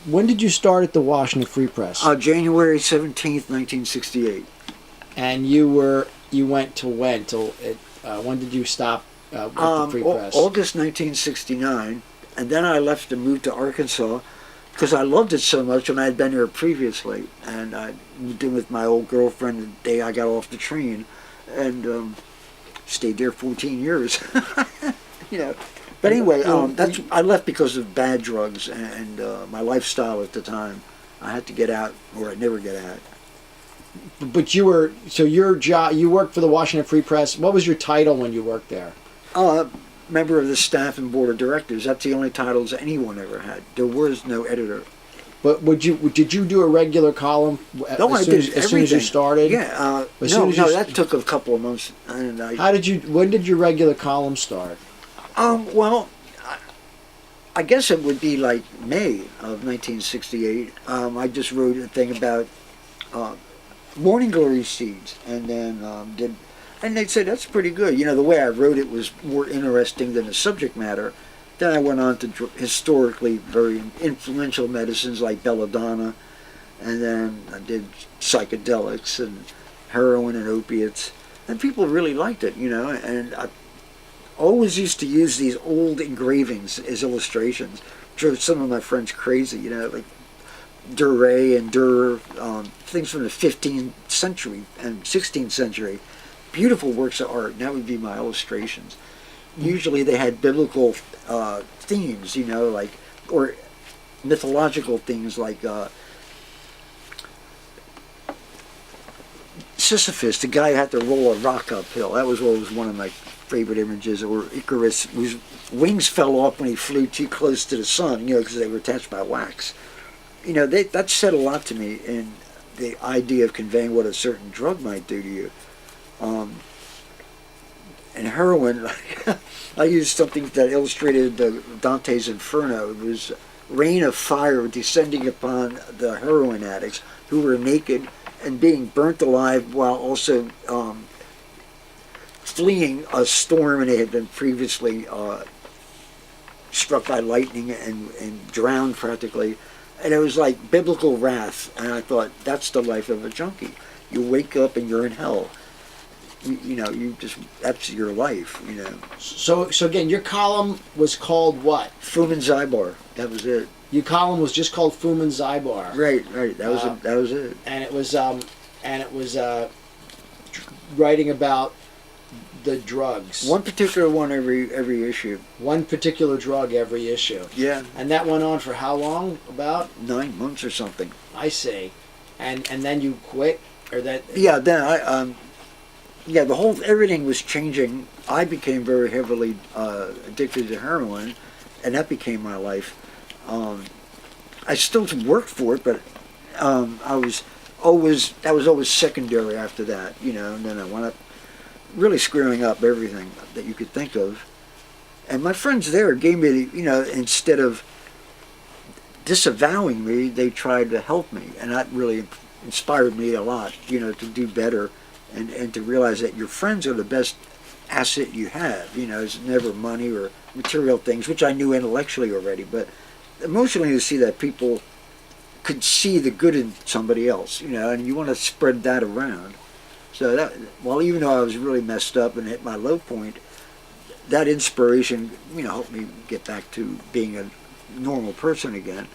when did you start at the Washington Free Press? January 17th, 1968. And you went to when? When did you stop with the Free Press? August 1969, and then I left and moved to Arkansas because I loved it so much, and I had been there previously, and I moved in with my old girlfriend the day I got off the train, and stayed there 14 years. you know. But anyway, I left because of bad drugs and my lifestyle at the time. I had to get out, or I'd never get out. But your job, you worked for the Washington Free Press. What was your title when you worked there? Member of the staff and board of directors. That's the only titles anyone ever had. There was no editor. But did you do a regular column as soon as you started? Yeah. That took a couple of months. And when did your regular column start? Well, I guess it would be like May of 1968. I just wrote a thing about morning glory seeds, and then and they said that's pretty good. The way I wrote it was more interesting than the subject matter. Then I went on to historically very influential medicines like belladonna, and then I did psychedelics and heroin and opiates, and people really liked it, and I always used to use these old engravings as illustrations. Drove some of my friends crazy, like Duray and Durer, things from the 15th century and 16th century. Beautiful works of art, and that would be my illustrations. Usually they had biblical themes, or mythological things like Sisyphus, the guy who had to roll a rock uphill. That was always one of my favorite images. Or Icarus, whose wings fell off when he flew too close to the sun, because they were attached by wax. That said a lot to me in the idea of conveying what a certain drug might do to you. And heroin, I used something that illustrated Dante's Inferno. It was rain of fire descending upon the heroin addicts who were naked and being burnt alive while also fleeing a storm, and they had been previously struck by lightning and drowned practically. And it was like biblical wrath, and I thought, that's the life of a junkie. You wake up and you're in hell. That's your life, So again, your column was called what? Fooman Zybar. That was it. Your column was just called Fooman Zybar. Right. That was it. And it was writing about the drugs. One particular one every issue. One particular drug every issue. Yeah. And that went on for how long? About 9 months or something. I see. And then you quit, or that? Yeah. Then everything was changing. I became very heavily addicted to heroin, and that became my life. I still worked for it, but that was always secondary after that, and then I wound up really screwing up everything that you could think of. And my friends there gave me, instead of disavowing me, they tried to help me, and that really inspired me a lot, to do better. And to realize that your friends are the best asset you have. It's never money or material things, which I knew intellectually already, but emotionally to see that people could see the good in somebody else, and you want to spread that around. So that, even though I was really messed up and hit my low point, that inspiration, helped me get back to being a normal person again.